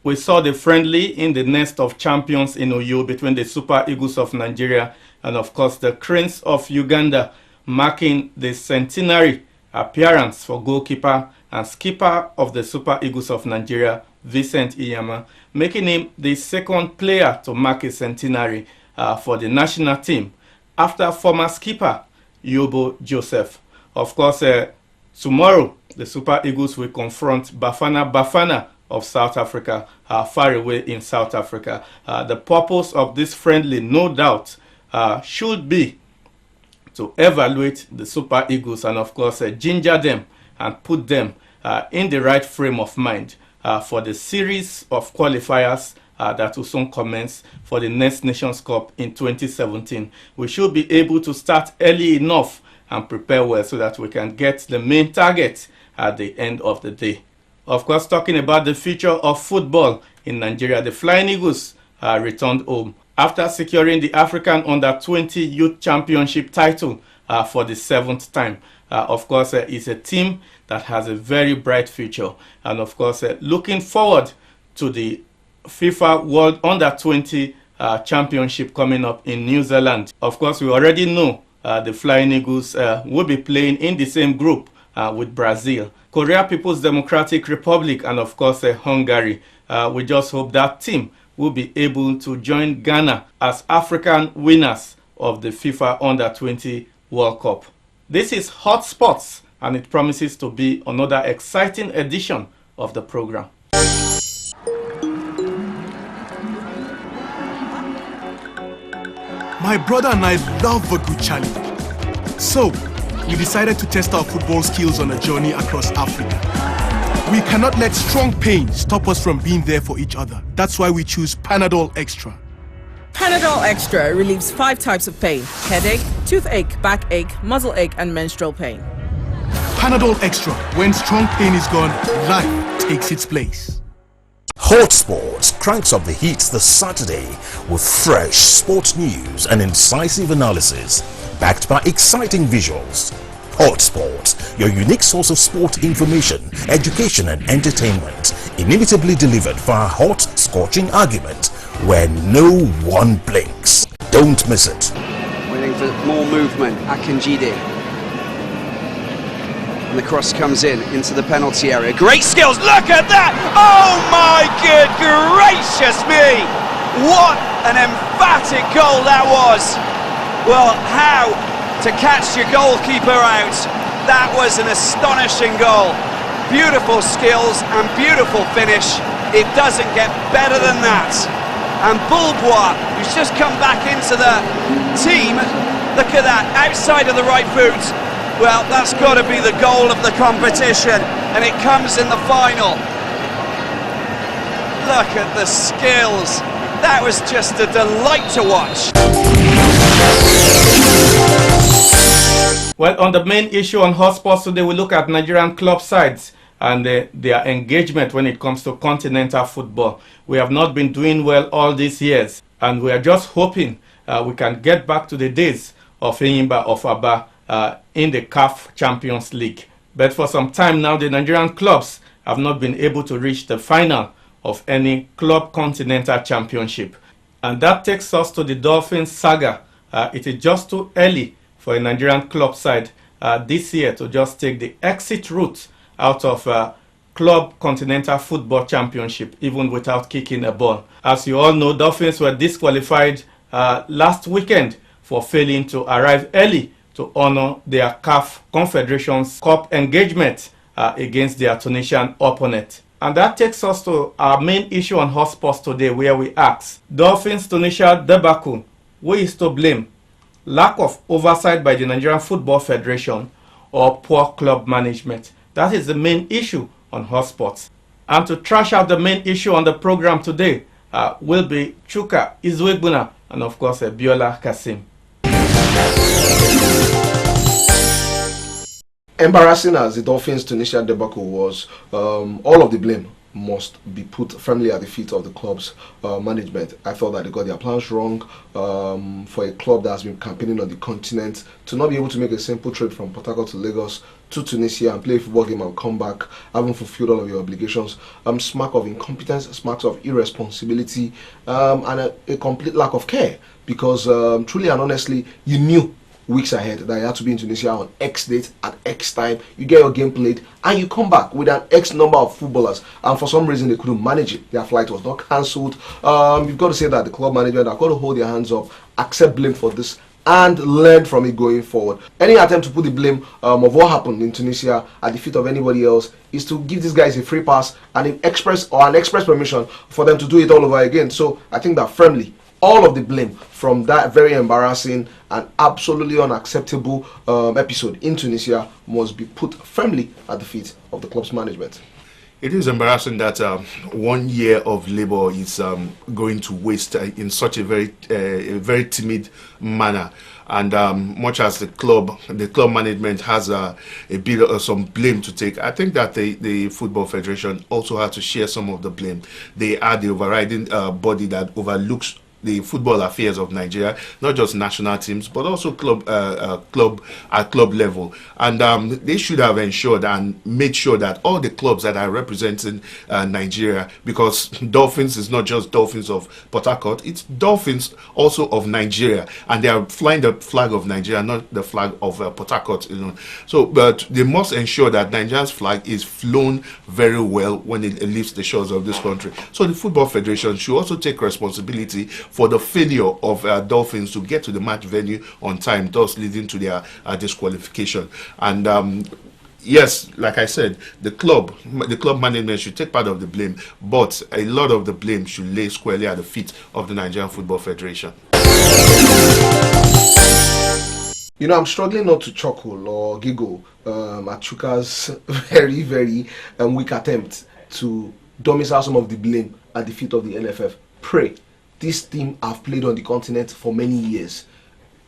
We saw the friendly in the Nest of Champions in Oyo between the Super Eagles of Nigeria and of course the Cranes of Uganda, marking the centenary appearance for goalkeeper and skipper of the Super Eagles of Nigeria, Vincent Iyama, making him the second player to mark a centenary for the national team after former skipper Yobo Joseph. Of course, tomorrow the Super Eagles will confront Bafana Bafana of South Africa, far away in South Africa. The purpose of this friendly, no doubt, should be to evaluate the Super Eagles and of course ginger them and put them in the right frame of mind for the series of qualifiers that will soon commence for the next Nations Cup in 2017. We should be able to start early enough and prepare well so that we can get the main target at the end of the day. Of course, talking about the future of football in Nigeria, the Flying Eagles returned home after securing the African Under-20 Youth Championship title for the 7th time. Of course, it's a team that has a very bright future. And of course, looking forward to the FIFA World Under-20 Championship coming up in New Zealand. Of course, we already know the Flying Eagles will be playing in the same group with Brazil, Korea People's Democratic Republic, and of course Hungary. We just hope that team will be able to join Ghana as African winners of the FIFA Under-20 World Cup. This is Hot Sports, and it promises to be another exciting edition of the program. My brother and I love a good challenge. So, we decided to test our football skills on a journey across Africa. We cannot let strong pain stop us from being there for each other. That's why we choose Panadol Extra. Panadol Extra relieves 5 types of pain: headache, toothache, backache, muscle ache, and menstrual pain. Panadol Extra. When strong pain is gone, life takes its place. Hot Sports cranks up the heat this Saturday with fresh sports news and incisive analysis backed by exciting visuals. Hot Sports, your unique source of sport information, education and entertainment, inimitably delivered via hot, scorching argument where no one blinks. Don't miss it. Waiting for more movement, Akinjide. And the cross comes into the penalty area. Great skills, look at that! Oh my good gracious me! What an emphatic goal that was! Well, how to catch your goalkeeper out? That was an astonishing goal. Beautiful skills and beautiful finish. It doesn't get better than that. And Bulbois, who's just come back into the team, look at that, outside of the right boot. Well, that's got to be the goal of the competition, and it comes in the final. Look at the skills. That was just a delight to watch. Well, on the main issue on Hot Sports today, we look at Nigerian club sides and their engagement when it comes to continental football. We have not been doing well all these years, and we are just hoping we can get back to the days of Enyimba of Aba in the CAF Champions League. But for some time now, the Nigerian clubs have not been able to reach the final of any club continental championship. And that takes us to the Dolphins saga. It is just too early for a Nigerian club side this year to just take the exit route out of Club Continental Football Championship, even without kicking a ball. As you all know, Dolphins were disqualified last weekend for failing to arrive early to honor their CAF Confederations Cup engagement against their Tunisian opponent. And that takes us to our main issue on Hot Sports today, where we ask, Dolphins Tunisia debacle, who is to blame? Lack of oversight by the Nigerian Football Federation or poor club management? That is the main issue on Hot Sports. And to trash out the main issue on the program today will be Chuka Izuegbuna and of course Biola Kasim. Embarrassing as the Dolphins Tunisia debacle was, all of the blame must be put firmly at the feet of the club's management. I thought that they got their plans wrong. For a club that has been campaigning on the continent to not be able to make a simple trip from Port Harcourt to Lagos to Tunisia and play a football game and come back, having fulfilled all of your obligations, smack of incompetence, smacks of irresponsibility, and a complete lack of care. Because truly and honestly, you knew weeks ahead that you had to be in Tunisia on X date at X time. You get your game played and you come back with an X number of footballers, and for some reason they couldn't manage it. Their flight was not cancelled. You've got to say that the club management have got to hold their hands up, accept blame for this, and learn from it going forward. Any attempt to put the blame of what happened in Tunisia at the feet of anybody else is to give these guys a free pass and an express permission for them to do it all over again. So I think that firmly all of the blame from that very embarrassing and absolutely unacceptable episode in Tunisia must be put firmly at the feet of the club's management. It is embarrassing that 1 year of labor is going to waste in such a very timid manner. And much as the club management has a bit of some blame to take, I think that the Football Federation also had to share some of the blame. They are the overriding body that overlooks the football affairs of Nigeria, not just national teams, but also club level. And they should have ensured and made sure that all the clubs that are representing Nigeria, because Dolphins is not just Dolphins of Port Harcourt, it's Dolphins also of Nigeria, and they are flying the flag of Nigeria, not the flag of Port Harcourt. So, but they must ensure that Nigeria's flag is flown very well when it leaves the shores of this country. So the Football Federation should also take responsibility for the failure of Dolphins to get to the match venue on time, thus leading to their disqualification. And yes, like I said, the club management should take part of the blame, but a lot of the blame should lay squarely at the feet of the Nigerian Football Federation. You know, I'm struggling not to chuckle or giggle at Chuka's very, very weak attempt to domicile some of the blame at the feet of the NFF. Pray. This team have played on the continent for many years.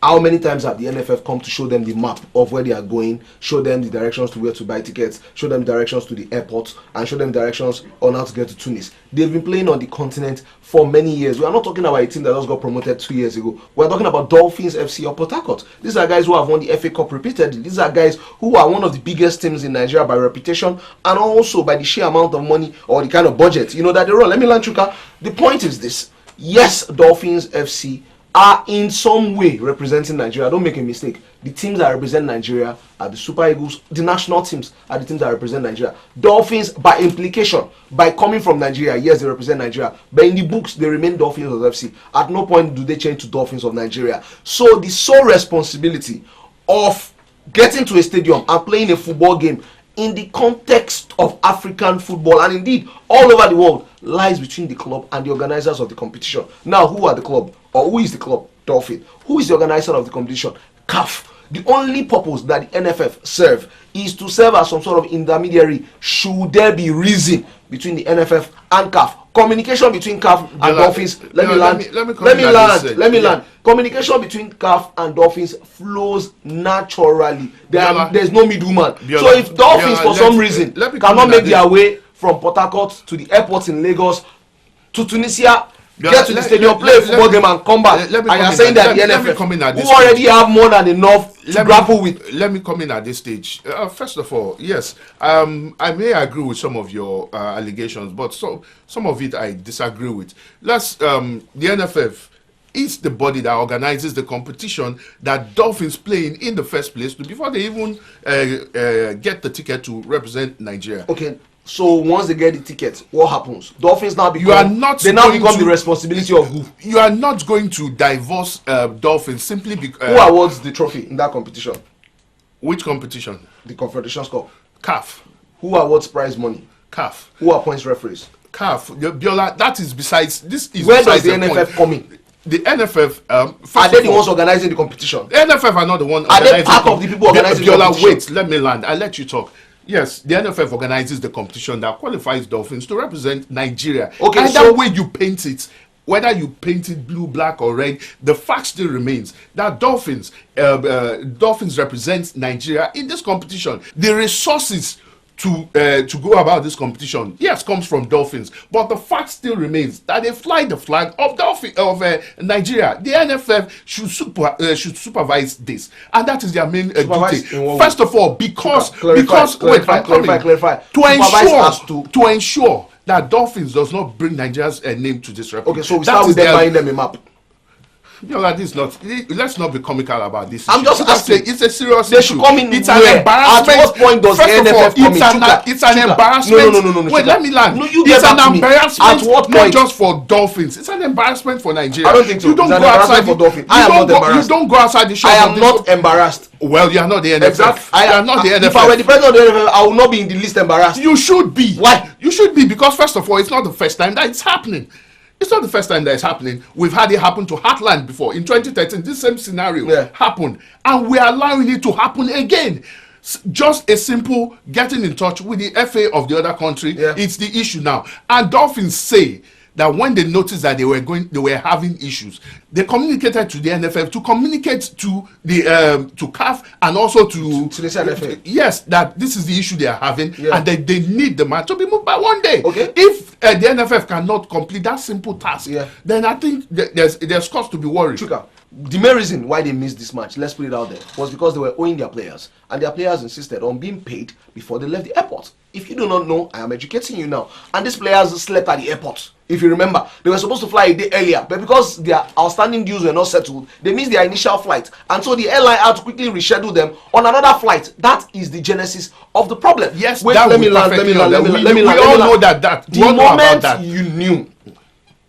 How many times have the NFF come to show them the map of where they are going, show them the directions to where to buy tickets, show them directions to the airport, and show them directions on how to get to Tunis? They've been playing on the continent for many years. We are not talking about a team that just got promoted 2 years ago. We're talking about Dolphins FC or Port Harcourt. These are guys who have won the FA Cup repeatedly. These are guys who are one of the biggest teams in Nigeria by reputation and also by the sheer amount of money or the kind of budget that they run. Let me learn, Chuka. The point is this. Yes, Dolphins FC are in some way representing Nigeria. Don't make a mistake. The teams that represent Nigeria are the Super Eagles. The national teams are the teams that represent Nigeria. Dolphins, by implication, by coming from Nigeria, yes, they represent Nigeria. But in the books, they remain Dolphins of FC. At no point do they change to Dolphins of Nigeria. So the sole responsibility of getting to a stadium and playing a football game in the context of African football and indeed all over the world lies between the club and the organizers of the competition. Now, who are the club? Or who is the club? Dolphin. Who is the organizer of the competition? CAF. The only purpose that the NFF serve is to serve as some sort of intermediary should there be reason between the NFF and CAF. Communication between CAF and Dolphins. Let me land. Communication between CAF and Dolphins flows naturally. There's no middleman. So if Dolphins for some reason cannot make their way from Port Harcourt to the airport in Lagos to Tunisia, get to the stadium, play a football game and come back, and you're saying that the NFF, who already have more than enough to grapple with. Let me come in at this stage. First of all, yes, I may agree with some of your allegations, but some of it I disagree with. The NFF is the body that organizes the competition that Dolphins play in the first place before they even get the ticket to represent Nigeria. Okay. So once they get the ticket, what happens? Dolphins now become the responsibility of who? You are not going to divorce Dolphins simply because... Who awards the trophy in that competition? Which competition? The Confederations Cup. CAF. Who awards prize money? CAF. Who appoints referees? CAF. Biola, that is besides... This is where does the NFF come in? The NFF... are they the ones organizing the competition? The NFF are not the one organizing... Are they part of the people organizing the competition? Wait, let me land. I'll let you talk. Yes, the NFF organizes the competition that qualifies Dolphins to represent Nigeria. Okay, either way you paint it, whether you paint it blue, black, or red, the fact still remains that Dolphins represents Nigeria in this competition. The resources to go about this competition, yes, comes from Dolphins, but the fact still remains that they fly the flag of Nigeria. The NFF should supervise this, and that is their main duty. First of all, because clarify. To ensure that Dolphins does not bring Nigeria's name to disrepute. Okay, so we start with them buying them a map. This not. Let's not be comical about this. I'm just asking. It's a serious they issue. Should come in. It's an embarrassment. At what point does First the NFF come in? It's an embarrassment. No. Wait, let me land. No, you it's get an back to me. embarrassment. At what point? Not just for Dolphins. It's an embarrassment for Nigeria. I don't think so. You don't it's go outside for Dolphins. I am not embarrassed. You don't go outside the shop. I am not embarrassed. Well, you are not the NFF. Exactly. You are not the NFF. If I were the president of the NFF, I would not be in the least embarrassed. You should be. Why? You should be, because first of all, it's not the first time that it's happening. It's not the first time that it's happening. We've had it happen to Heartland before. In 2013, this same scenario happened. And we're allowing it to happen again. Just a simple getting in touch with the FA of the other country. It's the issue now. And Dolphins say that when they noticed that they were having issues, they communicated to the NFF to communicate to the to CAF and also to the NFF. Yes, that this is the issue they are having, and that they need the match to be moved by one day. Okay. If the NFF cannot complete that simple task, then I think there's cause to be worried. Chuka, the main reason why they missed this match, let's put it out there, was because they were owing their players, and their players insisted on being paid before they left the airport. If you do not know, I am educating you now. And these players slept at the airport. If you remember, they were supposed to fly a day earlier, but because their outstanding dues were not settled, they missed their initial flight, and so the airline had to quickly reschedule them on another flight. That is the genesis of the problem. Yes, wait, let me land. We all know that. The moment you knew,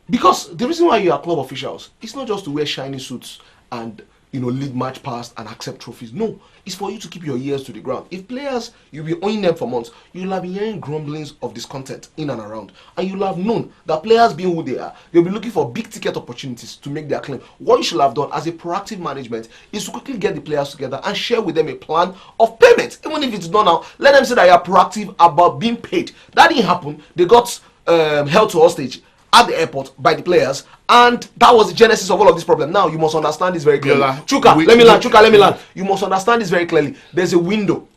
because the reason why you are club officials, it's not just to wear shiny suits and lead match past and accept trophies. No, it's for you to keep your ears to the ground. If players, you'll be owing them for months, you'll have been hearing grumblings of discontent in and around, and you'll have known that players being who they are, they'll be looking for big ticket opportunities to make their claim. What you should have done as a proactive management is to quickly get the players together and share with them a plan of payment. Even if it's done now, let them say that you're proactive about being paid. That didn't happen. They got held to hostage at the airport by the players, and that was the genesis of all of this problem. Now you must understand this very clearly. Chuka, let me land. You must understand this very clearly. There's a window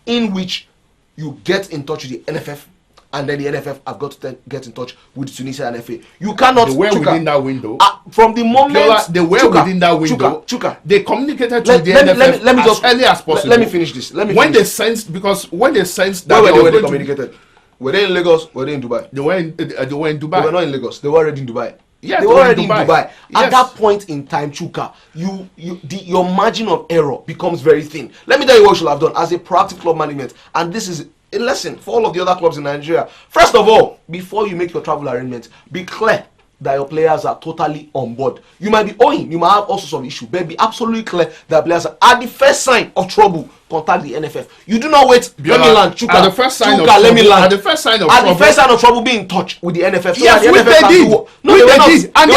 in which you get in touch with the NFF, and then the NFF have got to get in touch with the Tunisian FA. You cannot. They were within that window. From the moment they were within that window. Chuka, they communicated to the NFF as early as possible. Let me finish this. When they sensed that where they communicated. Were they in Lagos? Were they in Dubai? They were in Dubai. They were not in Lagos. They were already in Dubai. Yes, they were already in Dubai. Yes. At that point in time, Chuka, your margin of error becomes very thin. Let me tell you what you should have done as a proactive club management, and this is a lesson for all of the other clubs in Nigeria. First of all, before you make your travel arrangements, be clear that your players are totally on board. You might be owing, you might have all sorts of issues, but be absolutely clear that players are at the first sign of trouble. Contact the NFF. You do not wait. Let me land. Chuka. At the first sign of Chuka, let me land. At the first sign of trouble, be in touch with the NFF. So yes, the which NFF they did. No, they did. And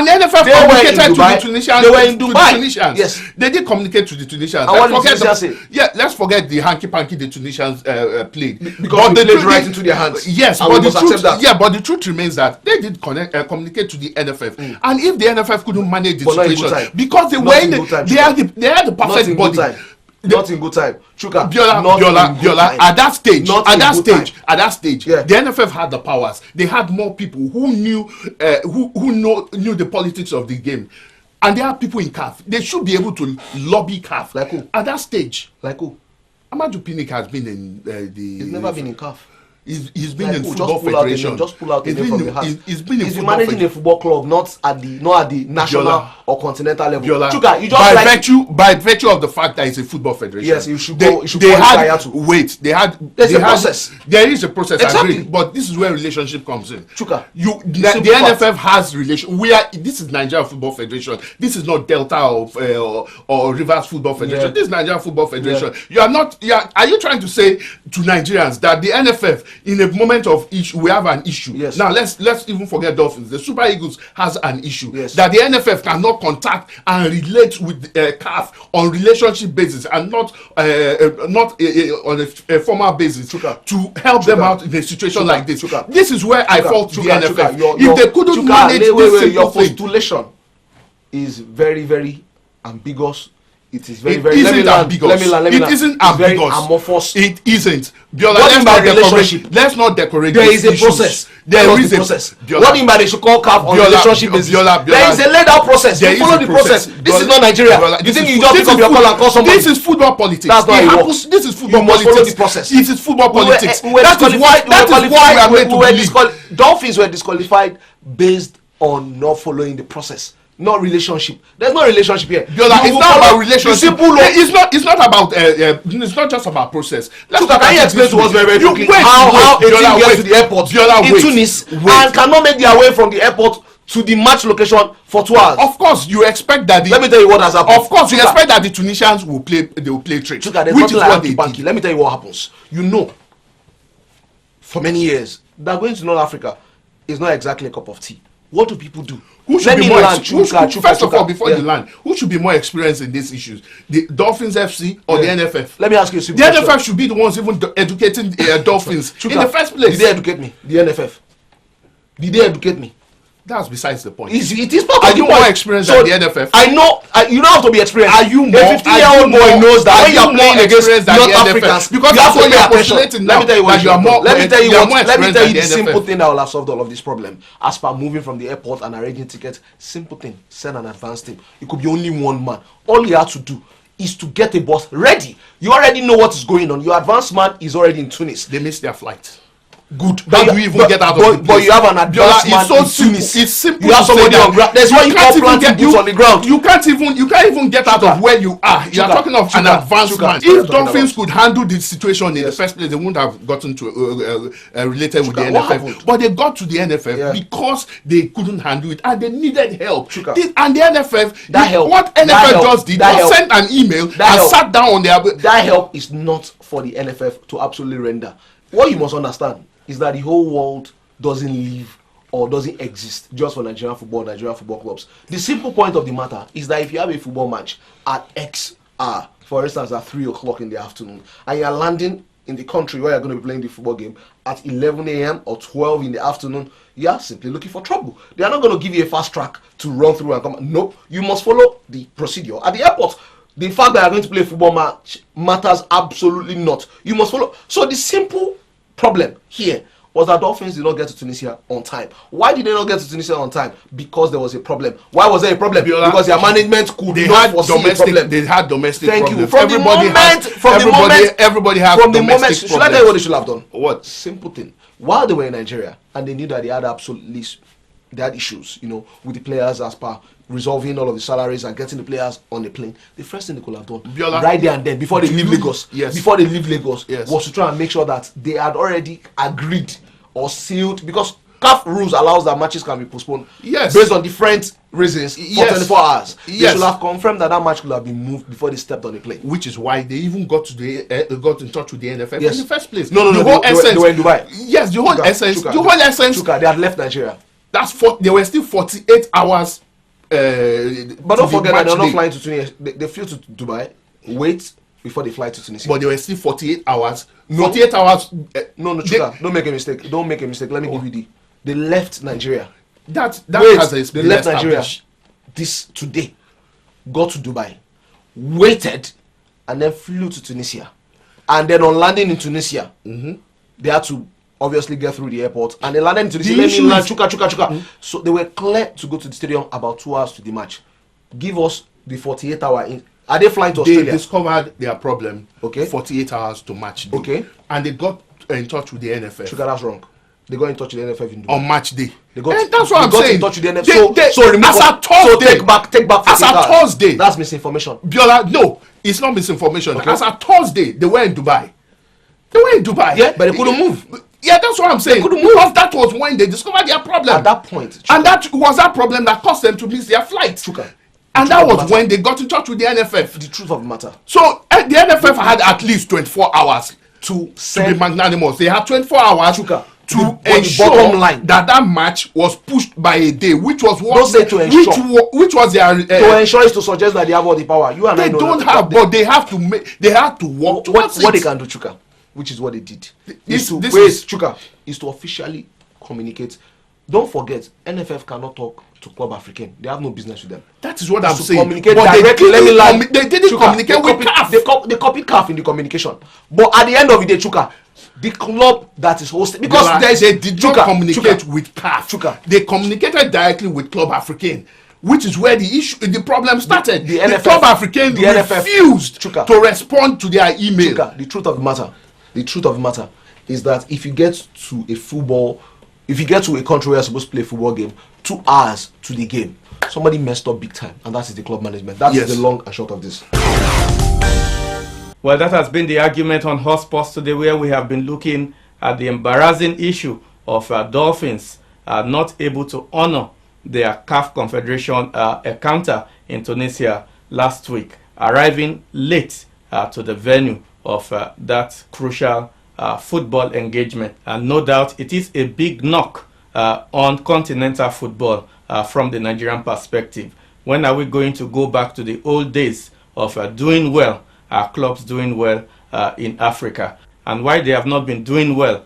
the NFF communicated to the Tunisians. They were in Dubai. Yes, they did communicate to the Tunisians. And what did the Tunisians say? Yeah, let's forget the hanky-panky the Tunisians played. Because they played right into their hands. Yes, but the truth, but the truth remains that they did communicate to the NFF. And if the NFF couldn't manage the situation, because they were they had the perfect body. Not in good time. Chuka, Biola, at that stage, the NFF had the powers. They had more people who knew knew the politics of the game. And there are people in CAF. They should be able to lobby CAF. Like who? At that stage. Like who? Amadou Pinnick has been in the... He's never been in CAF. He's been in football federation. Just pull out the name from the hat. He's been managing a football club, not at the national or continental level. Chuka, you just by virtue of the fact that it's a football federation. Yes, you should go. There's a process. There is a process. Exactly. Agreed, but this is where relationship comes in. Chuka, the NFF has relation. This is Nigeria Football Federation. This is not Delta or Rivers Football Federation. This is Nigeria Football Federation. Are you trying to say to Nigerians that the NFF, in a moment of issue, we have an issue? Yes. Now let's even forget Dolphins. The Super Eagles has an issue. Yes. That the NFF cannot contact and relate with CAF on relationship basis and not on a formal basis to help them out in a situation like this. This is where I fault the NFF. If they couldn't manage this your postulation is very, very ambiguous. It is very, It very. isn't ambiguous. It isn't very ambiguous. amorphous. It isn't. Biola, What about relationship? let's not decorate. There these is a issues. process. There is a a process. Biola, What do you mean they should call CAF on Biola, relationship basis? Biola, There is a laid out process. There You is follow a the process. process. This is not Nigeria. Biola, You think this you is just food- pick up your call and call somebody? This is football politics. That's not It how it happens- works. This is football You must politics. follow the process. It is football politics. We were That is why we are made to believe. Dolphins were disqualified based on not following the process, not relationship. There's no relationship here. Biola, it's not about relationship. Simple law. It's not about. It's not just about process. Chuka, can you explain to us very, very quickly wait, how a team Biola, gets wait. to the airport Biola, in wait. Tunis Wait. and cannot make their way from the airport to the match location for 2 hours? Of course, you expect that. Let me tell you what has happened. Of course, you Chuka, expect that the Tunisians will play. They will play tricks. Chuka, there's Which nothing is like what they hanky-panky. did. Let me tell you what happens. You know, for many years, that going to North Africa is not exactly a cup of tea. What do people do? Who should Let be me more land, first of all, before Yeah. you land, who should be more experienced in these issues? The Dolphins FC or Yeah. the NFF? Let me ask you a simple The question. NFF should be the ones even educating Dolphins Chuka, in the first place. Did they educate me? The NFF. Did they educate me? That's besides the point. It is part Are of the you point. more experienced So, than the NFF? I know. You don't have to be experienced. Are you more? A 15-year-old boy knows that when you're playing against experienced than North the NFF? Africans, Because you have that's what to pay you're attention. postulating Let me now, tell you what that you you are should more- do. Let me tell you you are what. more Let me experienced tell you than the the simple NFF. thing that will have solved all of this problem. As per moving from the airport and arranging tickets, simple thing. Send an advance team. It could be only one man. All you have to do is to get a bus ready. You already know what is going on. Your advance man is already in Tunis. They missed their flight. Good. How do you even get out of the place? But you have an advance Biola, man it's so in simple. Tunis. It's simple. You have to say somebody that. on ground. That's why you can't call even planting boots on the ground. You can't even get out of where you are. You are Chuka, talking of an Chuka, advanced Chuka. man. That's what If I'm talking Dolphins about. could handle the situation in the Yes. first place, they wouldn't have gotten to related with the Chuka, what happened? NFF. But they got to the NFF Yeah. because they couldn't handle it and they needed help. Chuka. And the NFF, That help. what That NFF help. just did That was help. send an email That and help. sat down on their. That help is not for the NFF to absolutely render. What you must understand is that the whole world doesn't live or doesn't exist just for Nigerian football clubs. The simple point of the matter is that if you have a football match at X hour, for instance at 3 o'clock in the afternoon, and you are landing in the country where you're going to be playing the football game at 11 a.m. or 12 in the afternoon, you are simply looking for trouble. They are not going to give you a fast track to run through and come. Nope, you must follow the procedure at the airport. The fact that you're going to play a football match matters absolutely not. You must follow. So the simple problem here was that Dolphins did not get to Tunisia on time. Why did they not get to Tunisia on time? Because there was a problem. Why was there a problem? Biola, Because their management could They not had foresee a domestic. problem. They had domestic Thank problems. you. From the moment, everybody has from the domestic moment, should I problems. tell you what they should have done? What? Simple thing. While they were in Nigeria and they knew that they had issues, with the players as per resolving all of the salaries and getting the players on the plane, the first thing they could have done Biola, right there and then before they leave Lagos, Yes. Yes. was to try and make sure that they had already agreed or sealed, because CAF rules allows that matches can be postponed based on different reasons for Yes. 24 hours. They Yes. should have confirmed that match could have been moved before they stepped on the plane. Which is why they even got in touch with the NFF Yes. in the first place. No, the whole they essence. were in Dubai. Yes, the whole essence. Chuka, The whole essence. Chuka, they had left Nigeria. They were still 48 hours. But don't forget that they're not flying to Tunisia. They flew to Dubai, wait before they fly to Tunisia. But they were still 48 hours. 48 hours. No, Chuka, don't make a mistake. Don't make a mistake. Let me give you they left Nigeria. That Wait, has they left Nigeria established. this today, got to Dubai, waited, and then flew to Tunisia. And then on landing in Tunisia, they had to obviously get through the airport, and they landed in Tunisia. The Let me issue land, is- Chuka. So they were clear to go to the stadium about 2 hours to the match. Give us the 48-hour in. Are they flying to They Australia? discovered their problem. Okay. 48 hours to match day. Okay. And they got in touch with the NFF Chuka, that's wrong. They got in touch with the NFF in Dubai. on match day. They got, That's what I'm got saying. in touch with the NFF. They- remove as what- a Thursday. So take back As 48 a hours. Thursday. That's misinformation. Biola, no, it's not misinformation. Okay. As a Thursday, they were in Dubai. Yeah, but they couldn't move. Yeah, that's what I'm saying. couldn't move. Because that was when they discovered their problem. At that point, Chuka, And that was that problem that caused them to miss their flight. Chuka, And the that truth of was the when they got in touch with the NFF. the truth of the matter. So the NFF had at least 24 hours to be Send- magnanimous. They had 24 hours Chuka, to the ensure bottom line. that match was pushed by a day, which was what Don't say to ensure. which was their To ensure is to suggest that they have all the power. You and I they know don't that. have, but they have to make. They have to work what towards it. they can do, Chuka, which is what they did. This is- Chuka, is to officially communicate. Don't forget, NFF cannot talk to Club Africain. They have no business with them. That is what I'm saying. Communicate But directly. they didn't communicate with CAF. They copied CAF in the communication. But at the end of the day, Chuka, the club that is hosted, because they did not communicate with CAF. Chuka. They communicated directly with Club Africain, which is where the problem started. The Club Africain refused to respond to their email. Chuka, the truth of the matter is that if you get to a country where you're supposed to play a football game, 2 hours to the game, somebody messed up big time, and that is the club management. That is the long and short of this. Well, that has been the argument on hotsports today, where we have been looking at the embarrassing issue of Dolphins not able to honor their CAF Confederation encounter in Tunisia last week, arriving late to the venue of that crucial football engagement. And no doubt it is a big knock on continental football from the Nigerian perspective. When are we going to go back to the old days of doing well, our clubs doing well in Africa, and why they have not been doing well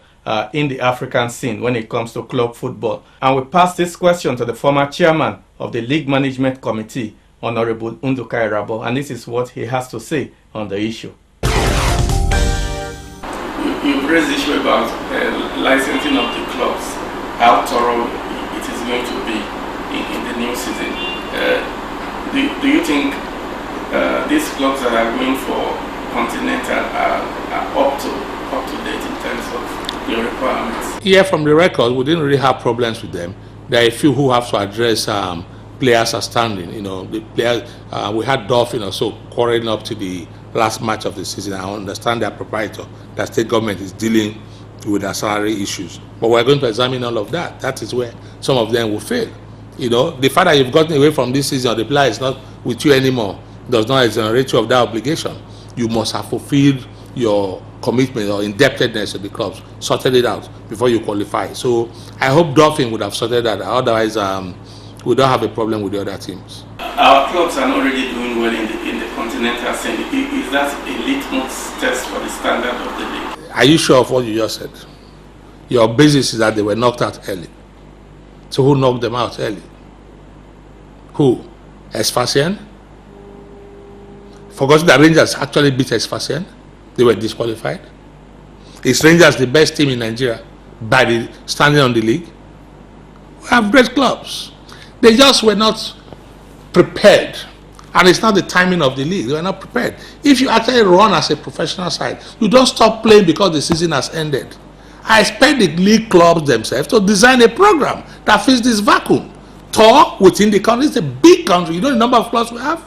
in the African scene when it comes to club football? And we pass this question to the former chairman of the League Management Committee, Honorable Nduka Irabo, and this is what he has to say on the issue. You raised the issue about licensing of the clubs, how thorough it is going to be in the new season. Do you think these clubs that are going for continental are up to date in terms of your requirements? Yeah, from the record, we didn't really have problems with them. There are a few who have to address players are standing. You know, the players. We had Dolphin also quarreling up to the last match of the season. I understand their proprietor, the state government is dealing with their salary issues. But we're going to examine all of that. That is where some of them will fail. You know, the fact that you've gotten away from this season, or the player is not with you anymore, does not exonerate you of that obligation. You must have fulfilled your commitment or indebtedness to the clubs, sorted it out before you qualify. So I hope Dolphin would have sorted that out. Otherwise, we don't have a problem with the other teams. Our clubs are not really doing well in the continental scene. Is that a litmus test for the standard of the league? Are you sure of what you just said? Your basis is that they were knocked out early. So who knocked them out early? Who? Esfacian? Forgotten that Rangers actually beat Esfacian. They were disqualified. Is Rangers the best team in Nigeria by the standing on the league? We have great clubs. They just were not prepared. And it's not the timing of the league. They were not prepared. If you actually run as a professional side, you don't stop playing because the season has ended. I expect the league clubs themselves to design a program that fills this vacuum. Tour within the country. It's a big country. You know the number of clubs we have?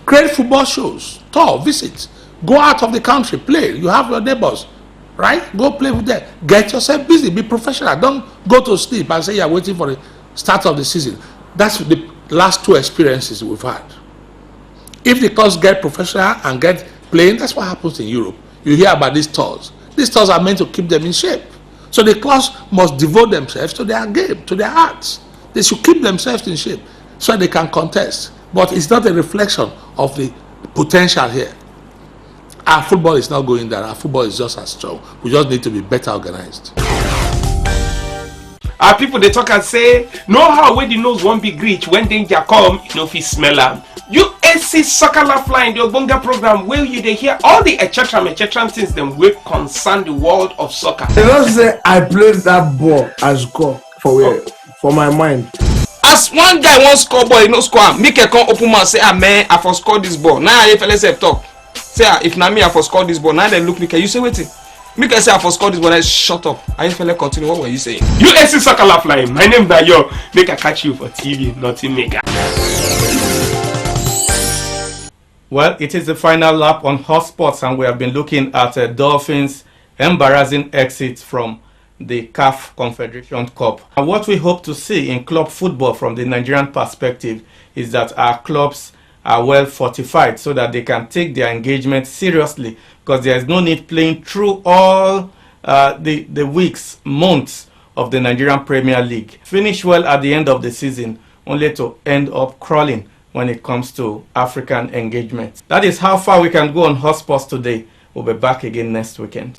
Create football shows. Tour, visit. Go out of the country, play. You have your neighbors, right? Go play with them. Get yourself busy. Be professional. Don't go to sleep and say you're waiting for the start of the season. That's the last 2 experiences we've had. If the clubs get professional and get playing, that's what happens in Europe. You hear about these tours. These tours are meant to keep them in shape. So the clubs must devote themselves to their game, to their arts. They should keep themselves in shape so they can contest. But it's not a reflection of the potential here. Our football is not going there. Our football is just as strong. We just need to be better organized. Our people, they talk and say, know how when the nose won't be reach when danger come, you know if you smell them. USC Soccer Lifeline, the Obonga program, where you they hear all the etc. things them will concern the world of soccer. They don't say I played that ball as goal for where? For my mind. As one guy won't score ball, he no score. Make a come open mouth say, ah man, I for score this ball. Now I let's say talk. Say if na me I for score this ball. Now they look you say waiting. Make I say I for score this ball. I shut up. I ain't fella continue. What were you saying? USC Soccer Lifeline. My name is Yo. Make I catch you for TV, nothing maker. Well, it is the final lap on hotsports, and we have been looking at Dolphins' embarrassing exit from the CAF Confederation Cup. And what we hope to see in club football from the Nigerian perspective is that our clubs are well fortified so that they can take their engagement seriously, because there is no need playing through all the weeks, months of the Nigerian Premier League. Finish well at the end of the season only to end up crawling when it comes to African engagement. That is how far we can go on hotsports today. We'll be back again next weekend.